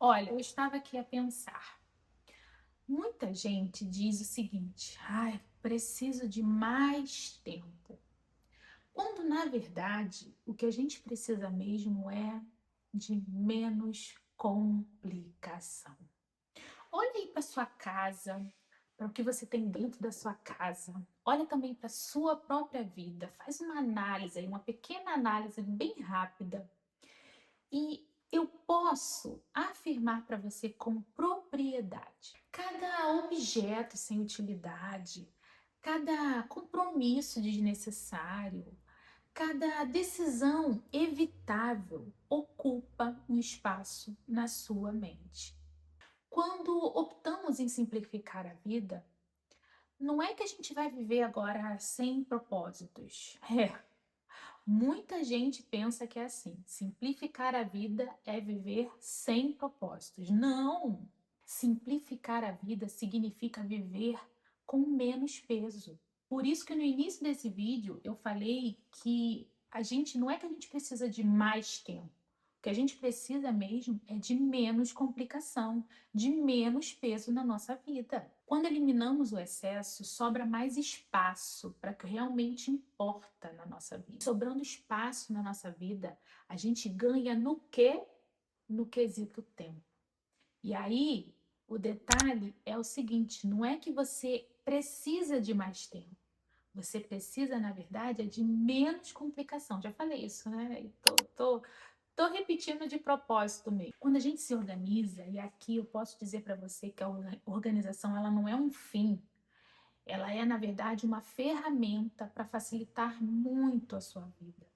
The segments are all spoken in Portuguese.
Olha, eu estava aqui a pensar. Muita gente diz o seguinte: ai, preciso de mais tempo. Quando, na verdade, o que a gente precisa mesmo é de menos complicação. Olha aí para sua casa, para o que você tem dentro da sua casa. Olha também para a sua própria vida. Faz uma análise aí, uma pequena análise bem rápida. E eu posso afirmar para você com propriedade: cada objeto sem utilidade, cada compromisso desnecessário, cada decisão evitável ocupa um espaço na sua mente. Quando optamos em simplificar a vida, não é que a gente vai viver agora sem propósitos. Muita gente pensa que é assim: simplificar a vida é viver sem propósitos. Não! Simplificar a vida significa viver com menos peso. Por isso que no início desse vídeo eu falei que a gente não é que a gente precisa de mais tempo. O que a gente precisa mesmo é de menos complicação, de menos peso na nossa vida. Quando eliminamos o excesso, sobra mais espaço para o que realmente importa na nossa vida. Sobrando espaço na nossa vida, a gente ganha no quê? No quesito tempo. E aí, o detalhe é o seguinte: não é que você precisa de mais tempo. Você precisa, na verdade, é de menos complicação. Já falei isso, né? E tô repetindo de propósito mesmo. Quando a gente se organiza, e aqui eu posso dizer para você que a organização ela não é um fim, ela é, na verdade, uma ferramenta para facilitar muito a sua vida.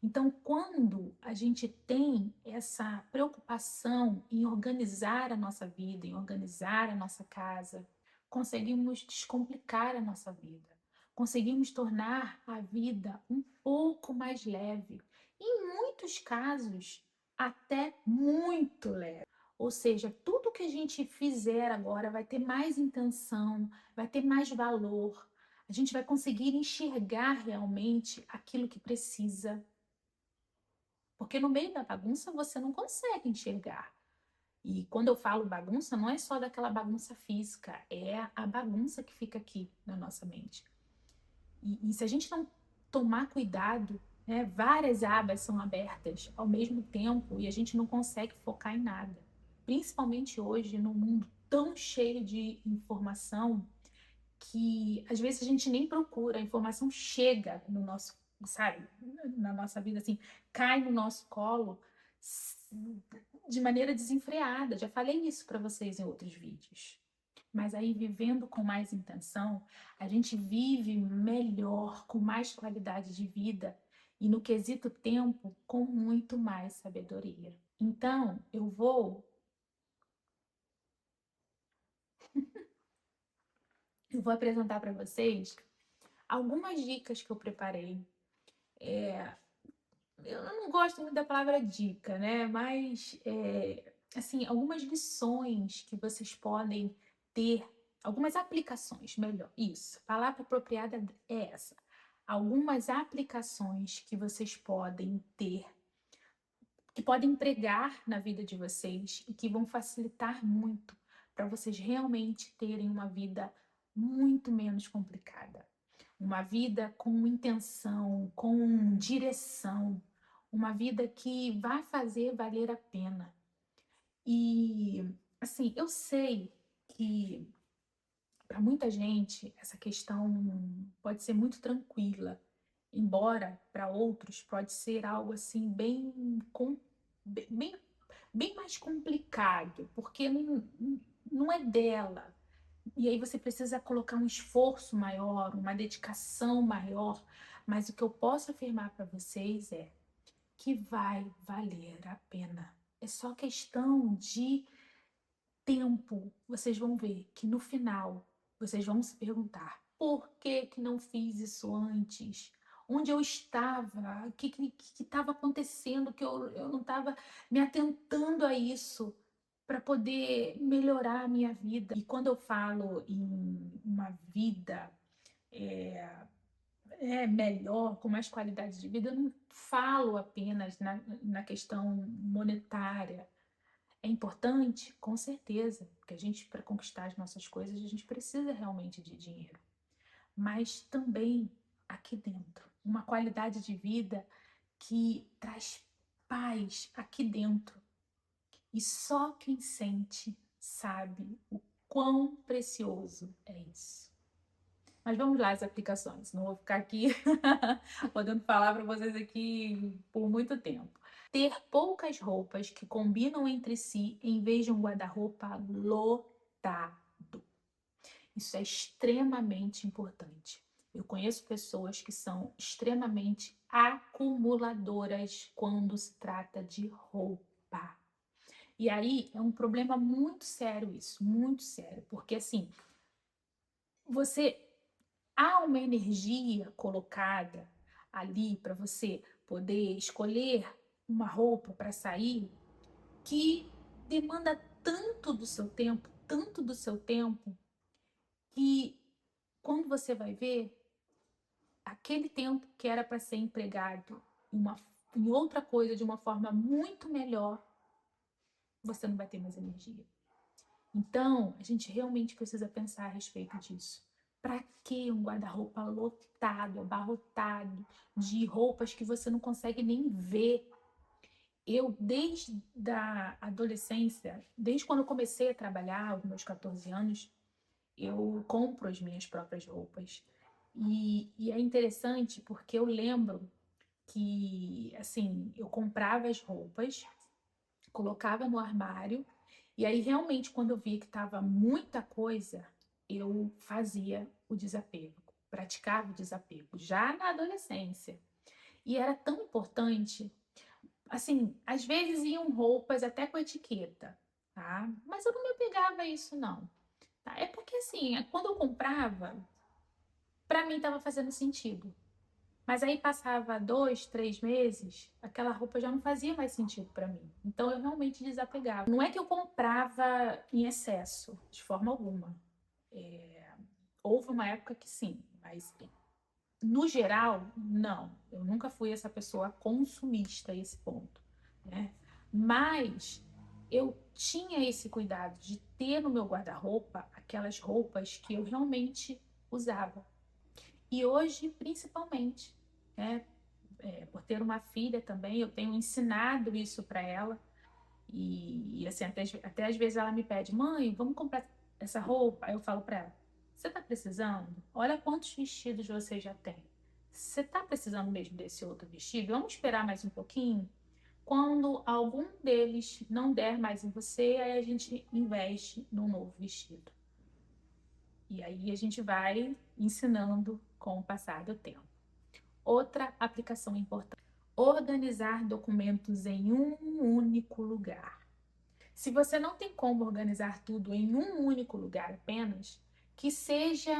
Então, quando a gente tem essa preocupação em organizar a nossa vida, em organizar a nossa casa, conseguimos descomplicar a nossa vida, conseguimos tornar a vida um pouco mais leve, em muitos casos, até muito leve. Ou seja, tudo que a gente fizer agora vai ter mais intenção, vai ter mais valor, a gente vai conseguir enxergar realmente aquilo que precisa, porque no meio da bagunça você não consegue enxergar. E quando eu falo bagunça, não é só daquela bagunça física, é a bagunça que fica aqui na nossa mente. E se a gente não tomar cuidado, né, várias abas são abertas ao mesmo tempo e a gente não consegue focar em nada. Principalmente hoje, num mundo tão cheio de informação, que às vezes a gente nem procura, a informação chega no nosso, sabe, na nossa vida assim, cai no nosso colo de maneira desenfreada. Já falei isso para vocês em outros vídeos. Mas aí, vivendo com mais intenção, a gente vive melhor, com mais qualidade de vida e, no quesito tempo, com muito mais sabedoria. Então, eu vou apresentar para vocês algumas dicas que eu preparei. Eu não gosto muito da palavra dica, né? Mas, assim, algumas lições que vocês podem ter, algumas aplicações, melhor, isso, a palavra apropriada é essa. Algumas aplicações que vocês podem ter, que podem empregar na vida de vocês e que vão facilitar muito para vocês realmente terem uma vida muito menos complicada. Uma vida com intenção, com direção, uma vida que vai fazer valer a pena. E, assim, eu sei que para muita gente essa questão pode ser muito tranquila, embora para outros pode ser algo assim bem, bem mais complicado, porque não é dela. E aí você precisa colocar um esforço maior, uma dedicação maior, mas o que eu posso afirmar para vocês é que vai valer a pena. É só questão de tempo. Vocês vão ver que no final vocês vão se perguntar: por que que não fiz isso antes? Onde eu estava? O que estava acontecendo que eu não estava me atentando a isso para poder melhorar a minha vida? E quando eu falo em uma vida é, melhor, com mais qualidade de vida, eu não falo apenas na questão monetária. É importante, com certeza, porque a gente, para conquistar as nossas coisas, a gente precisa realmente de dinheiro. Mas também aqui dentro, uma qualidade de vida que traz paz aqui dentro. E só quem sente sabe o quão precioso é isso. Mas vamos lá as aplicações. Não vou ficar aqui podendo falar para vocês aqui por muito tempo. Ter poucas roupas que combinam entre si em vez de um guarda-roupa lotado. Isso é extremamente importante. Eu conheço pessoas que são extremamente acumuladoras quando se trata de roupa. E aí é um problema muito sério isso, muito sério, porque assim, você há uma energia colocada ali para você poder escolher uma roupa para sair que demanda tanto do seu tempo, que quando você vai ver, aquele tempo que era para ser empregado em outra coisa de uma forma muito melhor, você não vai ter mais energia. Então, a gente realmente precisa pensar a respeito disso. Para que um guarda-roupa lotado, abarrotado de roupas que você não consegue nem ver? Eu, desde a adolescência, desde quando eu comecei a trabalhar, aos meus 14 anos, eu compro as minhas próprias roupas. E é interessante porque eu lembro que, assim, eu comprava as roupas, colocava no armário, e aí realmente quando eu via que estava muita coisa, eu fazia o desapego, praticava o desapego, já na adolescência. E era tão importante, assim, às vezes iam roupas até com etiqueta, tá? Mas eu não me apegava a isso, não. Tá? É porque, assim, quando eu comprava, para mim estava fazendo sentido. Mas aí passava 2, 3 meses, aquela roupa já não fazia mais sentido para mim. Então eu realmente desapegava. Não é que eu comprava em excesso, de forma alguma. Houve uma época que sim, mas no geral, não. Eu nunca fui essa pessoa consumista a esse ponto, né? Mas eu tinha esse cuidado de ter no meu guarda-roupa aquelas roupas que eu realmente usava. E hoje, principalmente, né? Por ter uma filha também, eu tenho ensinado isso para ela. E assim, até às vezes ela me pede, mãe, vamos comprar essa roupa? Aí eu falo para ela, você tá precisando? Olha quantos vestidos você já tem. Você tá precisando mesmo desse outro vestido? Vamos esperar mais um pouquinho? Quando algum deles não der mais em você, aí a gente investe num novo vestido. E aí a gente vai ensinando com o passar do tempo. Outra aplicação importante: organizar documentos em um único lugar. Se você não tem como organizar tudo em um único lugar apenas, que seja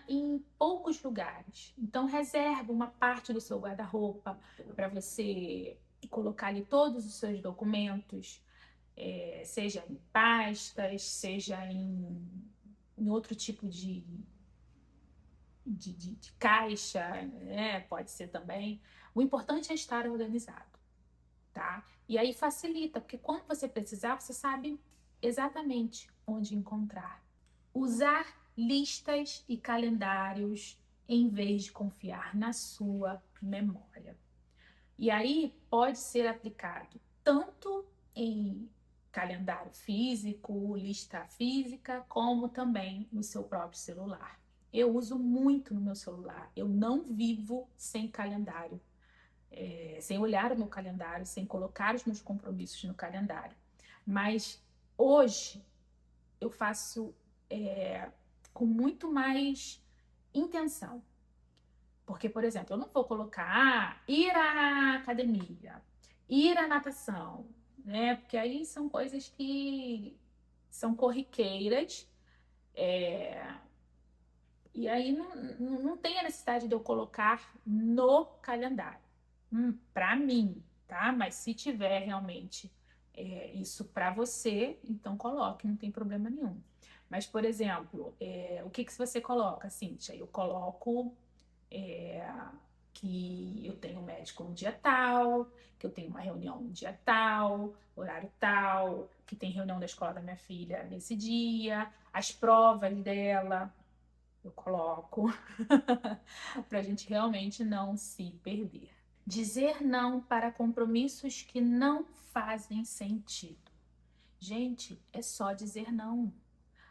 em poucos lugares. Então, reserva uma parte do seu guarda-roupa para você colocar ali todos os seus documentos, seja em pastas, seja em outro tipo de caixa, né? Pode ser também. O importante é estar organizado, tá? E aí facilita, porque quando você precisar, você sabe exatamente onde encontrar. Usar listas e calendários em vez de confiar na sua memória. E aí pode ser aplicado tanto em calendário físico, lista física, como também no seu próprio celular. Eu uso muito no meu celular. Eu não vivo sem calendário, sem olhar o meu calendário, sem colocar os meus compromissos no calendário. Mas hoje eu faço com muito mais intenção. Porque, por exemplo, eu não vou colocar ir à academia, ir à natação, né? Porque aí são coisas que são corriqueiras, é, e aí não tem a necessidade de eu colocar no calendário. Para mim, tá? Mas se tiver realmente isso para você, então coloque, não tem problema nenhum. Mas, por exemplo, o que você coloca, Cíntia? Eu coloco que eu tenho um médico no dia tal, que eu tenho uma reunião no dia tal, horário tal, que tem reunião da escola da minha filha nesse dia, as provas dela, eu coloco, para a gente realmente não se perder. Dizer não para compromissos que não fazem sentido. Gente, é só dizer não.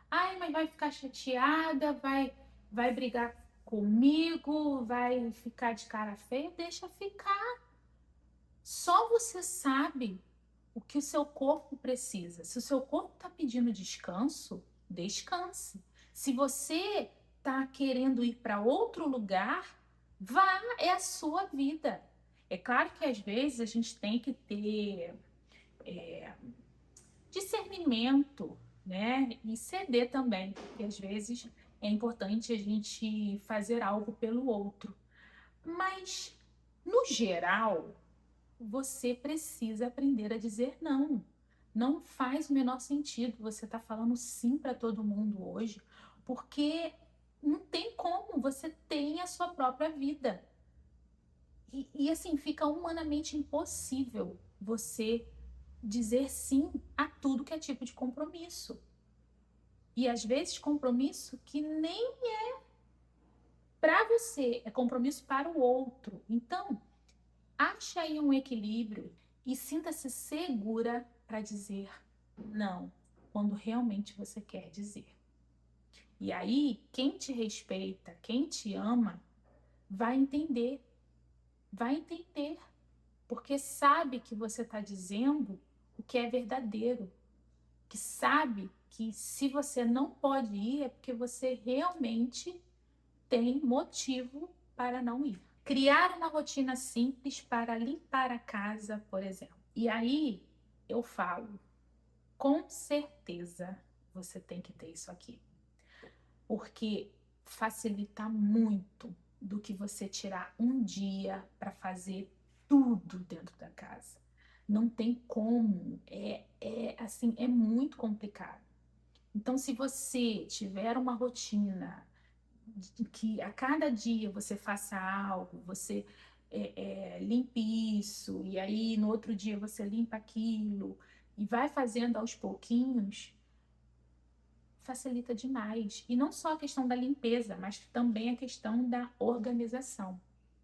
Ai, mas vai ficar chateada, vai brigar comigo, vai ficar de cara feia? Deixa ficar. Só você sabe o que o seu corpo precisa. Se o seu corpo está pedindo descanso, descanse. Se você está querendo ir para outro lugar, vá, é a sua vida. É claro que às vezes a gente tem que ter discernimento, né? E ceder também, porque às vezes é importante a gente fazer algo pelo outro. Mas, no geral, você precisa aprender a dizer não. Não faz o menor sentido você estar falando sim para todo mundo hoje, porque não tem como, você tem a sua própria vida. E assim, fica humanamente impossível você dizer sim a tudo que é tipo de compromisso. E às vezes compromisso que nem para você, é compromisso para o outro. Então, ache aí um equilíbrio e sinta-se segura para dizer não quando realmente você quer dizer. E aí, quem te respeita, quem te ama, vai entender, porque sabe que você está dizendo o que é verdadeiro, que sabe que se você não pode ir é porque você realmente tem motivo para não ir. Criar uma rotina simples para limpar a casa, por exemplo. E aí eu falo, com certeza você tem que ter isso aqui, porque facilita muito do que você tirar um dia para fazer tudo dentro da casa. Não tem como, assim, é muito complicado. Então, se você tiver uma rotina de que a cada dia você faça algo, você limpe isso, e aí no outro dia você limpa aquilo, e vai fazendo aos pouquinhos, facilita demais. E não só a questão da limpeza, mas também a questão da organização,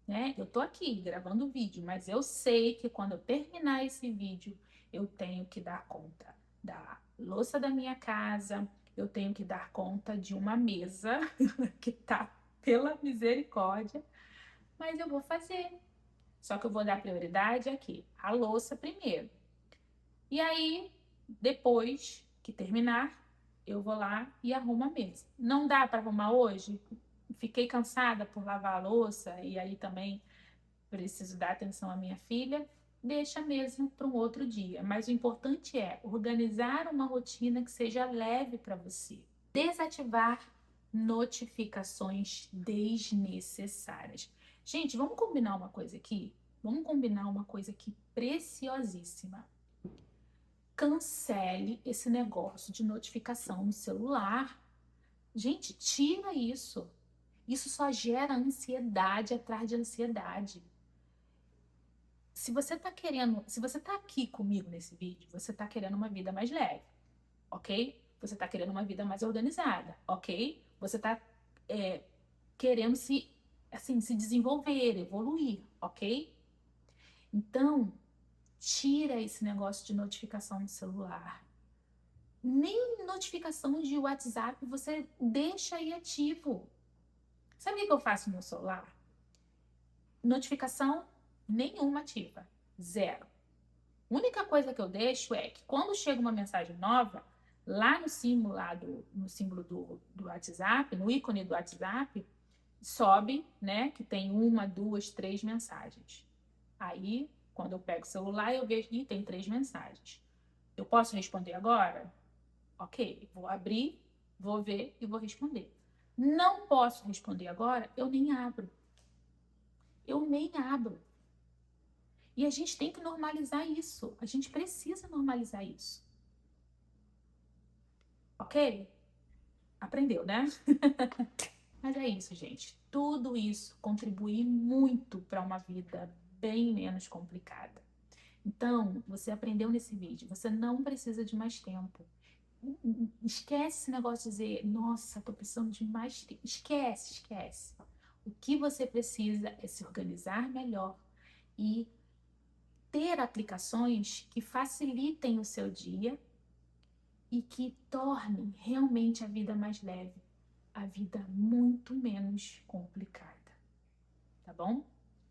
né? Eu tô aqui gravando o vídeo, mas eu sei que quando eu terminar esse vídeo, eu tenho que dar conta da louça da minha casa, eu tenho que dar conta de uma mesa que tá pela misericórdia, mas eu vou fazer. Só que eu vou dar prioridade aqui, a louça primeiro. E aí, depois que terminar, eu vou lá e arrumo a mesa. Não dá para arrumar hoje? Fiquei cansada por lavar a louça e aí também preciso dar atenção à minha filha. Deixa a mesa para um outro dia. Mas o importante é organizar uma rotina que seja leve para você. Desativar notificações desnecessárias. Gente, vamos combinar uma coisa aqui? Vamos combinar uma coisa aqui preciosíssima. Cancele esse negócio de notificação no celular. Gente, tira isso. Isso só gera ansiedade atrás de ansiedade. Se você tá querendo, se você tá aqui comigo nesse vídeo, você tá querendo uma vida mais leve, ok? Você tá querendo uma vida mais organizada, ok? Você tá querendo se desenvolver, evoluir, ok? Então, tira esse negócio de notificação no celular. Nem notificação de WhatsApp você deixa aí ativo. Sabe o que eu faço no meu celular? Notificação nenhuma ativa. Zero. A única coisa que eu deixo é que quando chega uma mensagem nova, lá no símbolo, no símbolo do WhatsApp, no ícone do WhatsApp, sobe, né, que tem uma, duas, três mensagens. Aí, quando eu pego o celular, eu vejo que tem 3 mensagens. Eu posso responder agora? Ok, vou abrir, vou ver e vou responder. Não posso responder agora, eu nem abro. Eu nem abro. E a gente tem que normalizar isso. A gente precisa normalizar isso. Ok? Aprendeu, né? Mas é isso, gente. tudo isso contribui muito para uma vida bem menos complicada. Então, você aprendeu nesse vídeo, você não precisa de mais tempo. Esquece esse negócio de dizer, nossa, tô precisando de mais tempo. Esquece, esquece. O que você precisa é se organizar melhor e ter aplicações que facilitem o seu dia e que tornem realmente a vida mais leve, a vida muito menos complicada. Tá bom?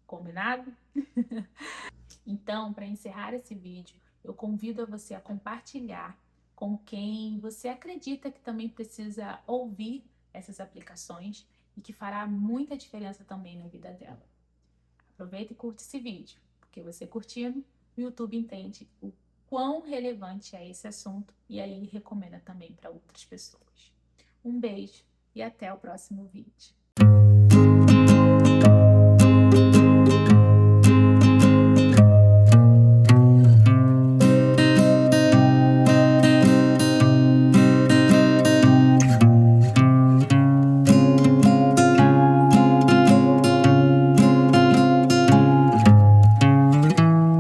Combinado? Então, para encerrar esse vídeo, eu convido a você a compartilhar com quem você acredita que também precisa ouvir essas aplicações e que fará muita diferença também na vida dela. Aproveita e curte esse vídeo, porque você curtindo, o YouTube entende o quão relevante é esse assunto e aí recomenda também para outras pessoas. Um beijo e até o próximo vídeo.